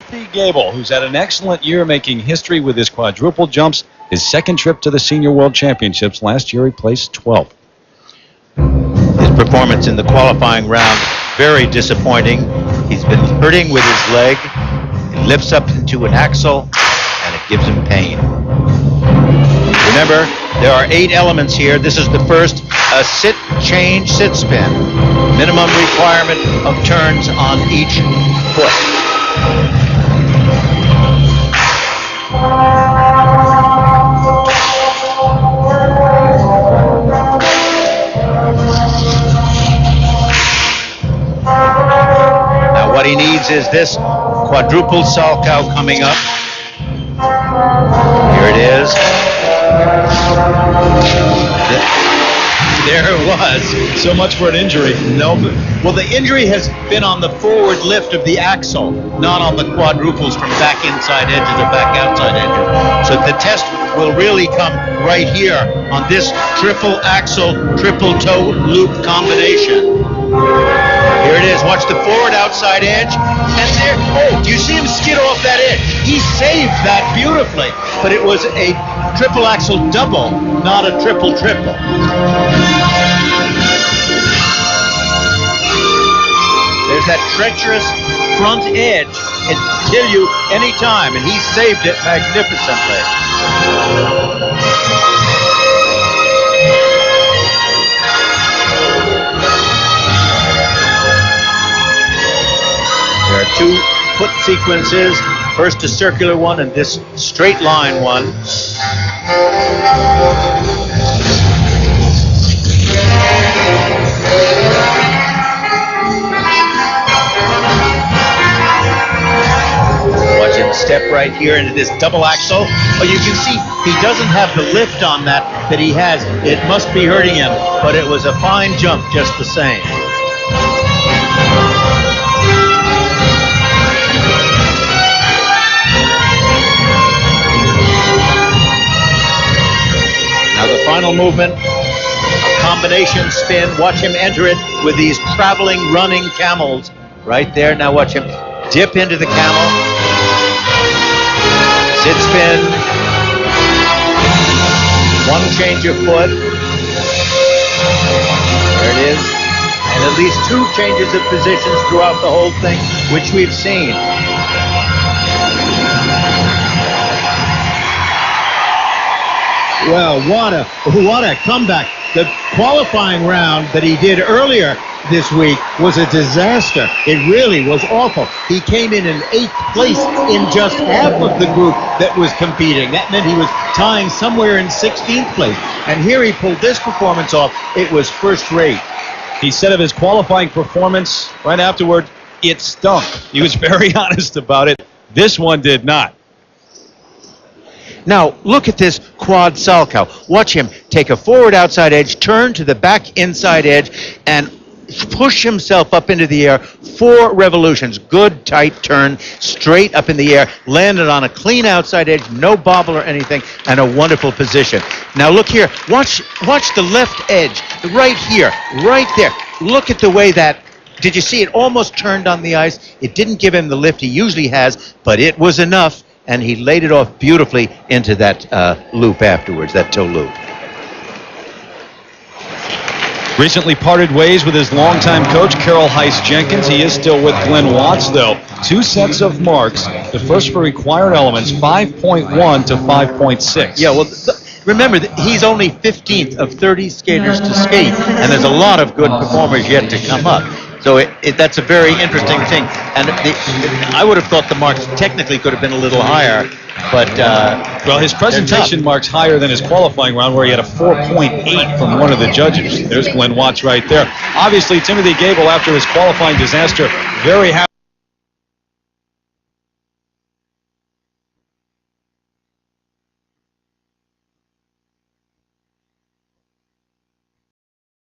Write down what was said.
Timothy Goebel, who's had an excellent year making history with his quadruple jumps. His second trip to the Senior World Championships. Last year he placed 12th. His performance in the qualifying round, very disappointing. He's been hurting with his leg. It lifts up into an axle, and it gives him pain. Remember, there are 8 elements here. This is the first, a sit, change, sit, spin. Minimum requirement of turns on each foot. Now what he needs is this quadruple salchow coming up. Here it is. There it was. So much for an injury. No, well, the injury has been on the forward lift of the axle, not on the quadruples from back inside edges or back outside edges. So the test will really come right here on this triple axle, triple toe loop combination. Here it is. Watch the forward outside edge. And there, oh, do you see him skid off that edge? He saved that beautifully. But it was a triple axle double, not a triple triple. There's that treacherous front edge. It can kill you any time, and he saved it magnificently. There are 2 foot sequences. First a circular one and this straight line one. Watch him step right here into this double axle. Oh, you can see he doesn't have the lift on that he has. It must be hurting him, but it was a fine jump just the same. Now the final movement, a combination spin. Watch him enter it with these traveling, running camels. Right there. Now watch him dip into the camel. Sit spin. 1 change of foot. There it is. And at least 2 changes of positions throughout the whole thing, which we've seen. Well, what a comeback. The qualifying round that he did earlier this week was a disaster. It really was awful. He came in 8th place in just half of the group that was competing. That meant he was tying somewhere in 16th place. And here he pulled this performance off. It was first rate. He said of his qualifying performance right afterward, it stunk. He was very honest about it. This one did not. Now, look at this quad salchow. Watch him take a forward outside edge, turn to the back inside edge, and push himself up into the air. 4 revolutions. Good, tight turn, straight up in the air. Landed on a clean outside edge, no bobble or anything, and a wonderful position. Now, look here. Watch the left edge, right here, right there. Look at the way that... Did you see it almost turned on the ice? It didn't give him the lift he usually has, but it was enough. And he laid it off beautifully into that loop afterwards, that toe loop. Recently parted ways with his longtime coach, Carol Heiss-Jenkins. He is still with Glenn Watts, though. 2 sets of marks. The first for required elements, 5.1 to 5.6. Yeah, well, remember, he's only 15th of 30 skaters to skate, and there's a lot of good performers yet to come up. So that's a very interesting thing. And I would have thought the marks technically could have been a little higher, but... well, his presentation marks higher than his qualifying round, where he had a 4.8 from one of the judges. There's Glenn Watts right there. Obviously, Timothy Goebel, after his qualifying disaster, very happy.